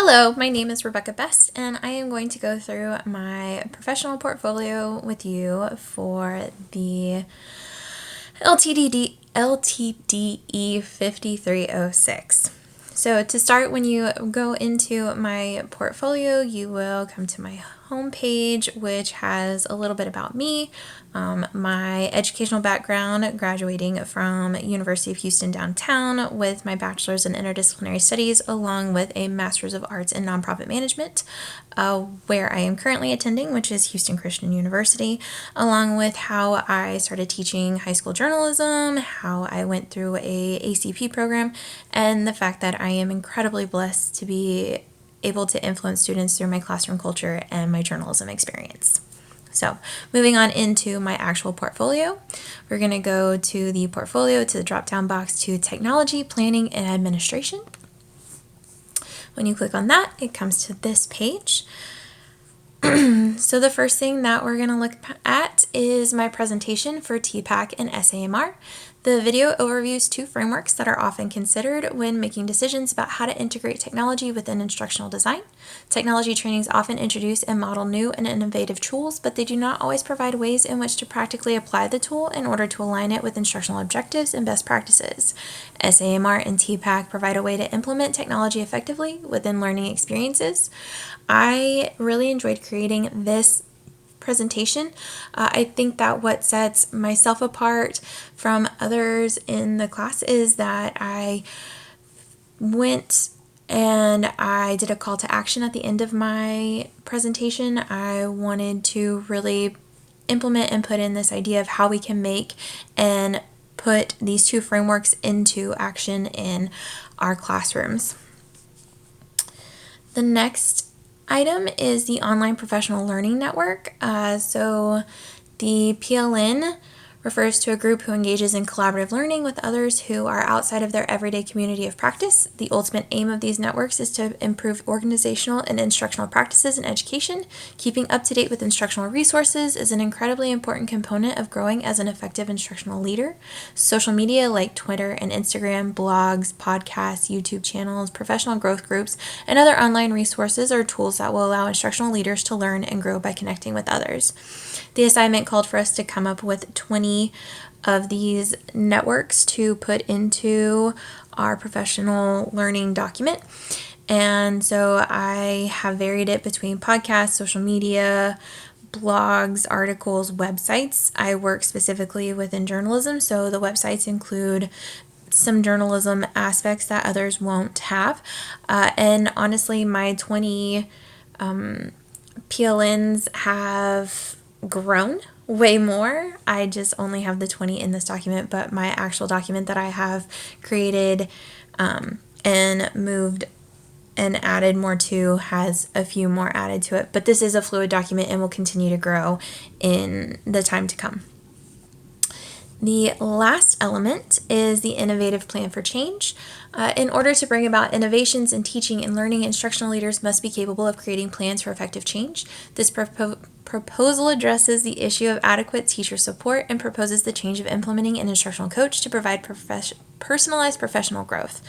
Hello, my name is Rebecca Best, and I am going to go through my professional portfolio with you for the LTDE 5306. So to start, when you go into my portfolio, you will come to my homepage, which has a little bit about me, my educational background, graduating from University of Houston downtown with my bachelor's in interdisciplinary studies, along with a master's of arts in nonprofit management, where I am currently attending, which is Houston Christian University, along with how I started teaching high school journalism, how I went through a ACP program, and the fact that I am incredibly blessed to be able to influence students through my classroom culture and my journalism experience. So moving on into my actual portfolio, we're going to go to the portfolio, to the drop-down box, to technology, planning, and administration. When you click on that, it comes to this page. So the first thing that we're going to look at is my presentation for TPAC and SAMR. The video overviews two frameworks that are often considered when making decisions about how to integrate technology within instructional design. Technology trainings often introduce and model new and innovative tools, but they do not always provide ways in which to practically apply the tool in order to align it with instructional objectives and best practices. SAMR and TPAC provide a way to implement technology effectively within learning experiences. I really enjoyed creating this presentation. I think that what sets myself apart from others in the class is that I went and I did a call to action at the end of my presentation. I wanted to really implement and put in this idea of how we can make and put these two frameworks into action in our classrooms. The next item is the Online Professional Learning Network. So the PLN refers to a group who engages in collaborative learning with others who are outside of their everyday community of practice. The ultimate aim of these networks is to improve organizational and instructional practices in education. Keeping up to date with instructional resources is an incredibly important component of growing as an effective instructional leader. Social media like Twitter and Instagram, blogs, podcasts, YouTube channels, professional growth groups, and other online resources are tools that will allow instructional leaders to learn and grow by connecting with others. The assignment called for us to come up with 20 of these networks to put into our professional learning document. And so I have varied it between podcasts, social media, blogs, articles, websites. I work specifically within journalism, so the websites include some journalism aspects that others won't have. And honestly, my 20 PLNs have grown way more. I just only have the 20 in this document, but my actual document that I have created and moved and added more to has a few more added to it. But this is a fluid document and will continue to grow in the time to come. The last element is the innovative plan for change. In order to bring about innovations in teaching and learning, instructional leaders must be capable of creating plans for effective change. This proposal addresses the issue of adequate teacher support and proposes the change of implementing an instructional coach to provide personalized professional growth.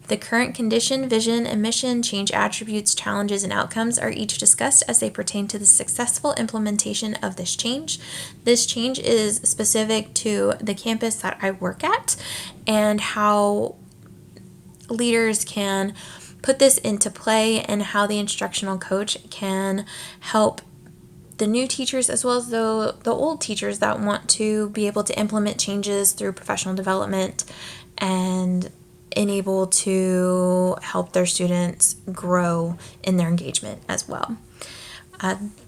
The current condition, vision, and mission, change attributes, challenges, and outcomes are each discussed as they pertain to the successful implementation of this change. This change is specific to the campus that I work at and how leaders can put this into play and how the instructional coach can help the new teachers as well as the old teachers that want to be able to implement changes through professional development and able to help their students grow in their engagement as well.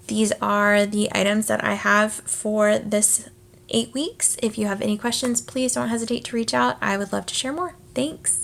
These are the items that I have for this 8 weeks. If you have any questions, please don't hesitate to reach out. I would love to share more. Thanks.